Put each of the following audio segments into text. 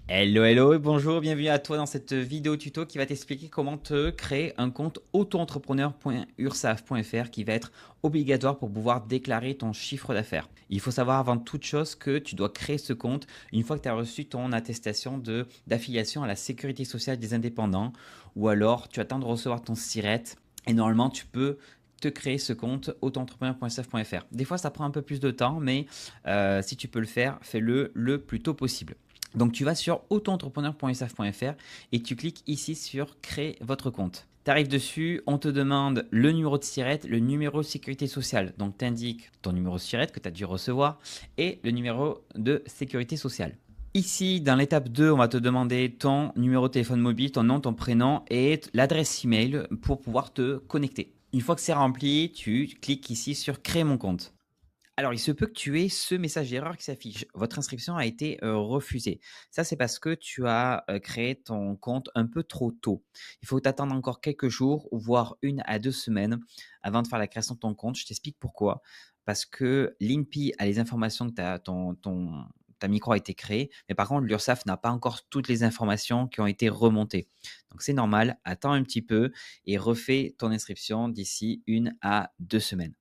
Hello, hello et bonjour, bienvenue à toi dans cette vidéo tuto qui va t'expliquer comment te créer un compte auto-entrepreneur.ursaf.fr qui va être obligatoire pour pouvoir déclarer ton chiffre d'affaires. Il faut savoir avant toute chose que tu dois créer ce compte une fois que tu as reçu ton attestation d'affiliation à la sécurité sociale des indépendants ou alors tu attends de recevoir ton SIRET et normalement tu peux te créer ce compte auto-entrepreneur.ursaf.fr. Des fois ça prend un peu plus de temps mais si tu peux le faire, fais-le le plus tôt possible. Donc tu vas sur autoentrepreneur.usaf.fr et tu cliques ici sur créer votre compte. Tu arrives dessus, on te demande le numéro de SIRET, le numéro de sécurité sociale. Donc tu indiques ton numéro de SIRET que tu as dû recevoir et le numéro de sécurité sociale. Ici, dans l'étape 2, on va te demander ton numéro de téléphone mobile, ton nom, ton prénom et l'adresse email pour pouvoir te connecter. Une fois que c'est rempli, tu cliques ici sur créer mon compte. Alors, il se peut que tu aies ce message d'erreur qui s'affiche. Votre inscription a été refusée. Ça, c'est parce que tu as créé ton compte un peu trop tôt. Il faut t'attendre encore quelques jours, voire 1 à 2 semaines avant de faire la création de ton compte. Je t'explique pourquoi. Parce que l'INPI a les informations que ta micro a été créée, mais par contre, l'URSSAF n'a pas encore toutes les informations qui ont été remontées. Donc, c'est normal. Attends un petit peu et refais ton inscription d'ici 1 à 2 semaines.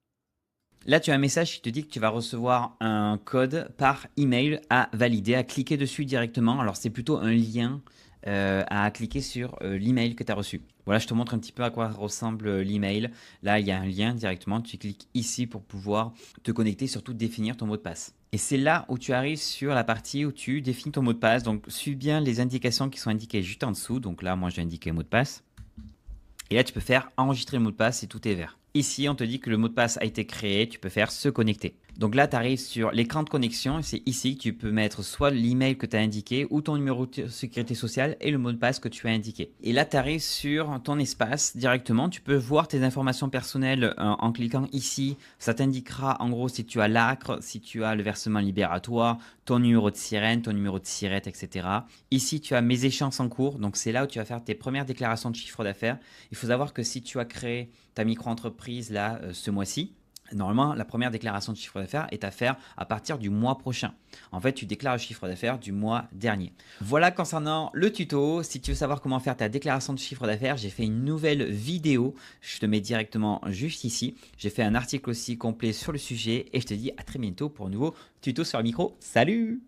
Là, tu as un message qui te dit que tu vas recevoir un code par email à valider, à cliquer dessus directement. Alors, c'est plutôt un lien à cliquer sur l'email que tu as reçu. Voilà, je te montre un petit peu à quoi ressemble l'email. Là, il y a un lien directement. Tu cliques ici pour pouvoir te connecter, surtout définir ton mot de passe. Et c'est là où tu arrives sur la partie où tu définis ton mot de passe. Donc, suis bien les indications qui sont indiquées juste en dessous. Donc là, moi, j'ai indiqué mot de passe. Et là, tu peux faire enregistrer le mot de passe et tout est vert. Ici, on te dit que le mot de passe a été créé, tu peux faire se connecter. Donc là, tu arrives sur l'écran de connexion et c'est ici que tu peux mettre soit l'email que tu as indiqué ou ton numéro de sécurité sociale et le mot de passe que tu as indiqué. Et là, tu arrives sur ton espace directement. Tu peux voir tes informations personnelles en cliquant ici. Ça t'indiquera en gros si tu as l'ACRE, si tu as le versement libératoire, ton numéro de sirène, ton numéro de SIRET, etc. Ici, tu as mes échéances en cours. Donc c'est là où tu vas faire tes premières déclarations de chiffre d'affaires. Il faut savoir que si tu as créé ta micro-entreprise là ce mois-ci, normalement, la première déclaration de chiffre d'affaires est à faire à partir du mois prochain. En fait, tu déclares le chiffre d'affaires du mois dernier. Voilà concernant le tuto. Si tu veux savoir comment faire ta déclaration de chiffre d'affaires, j'ai fait une nouvelle vidéo. Je te mets directement juste ici. J'ai fait un article aussi complet sur le sujet et je te dis à très bientôt pour un nouveau tuto sur le micro. Salut!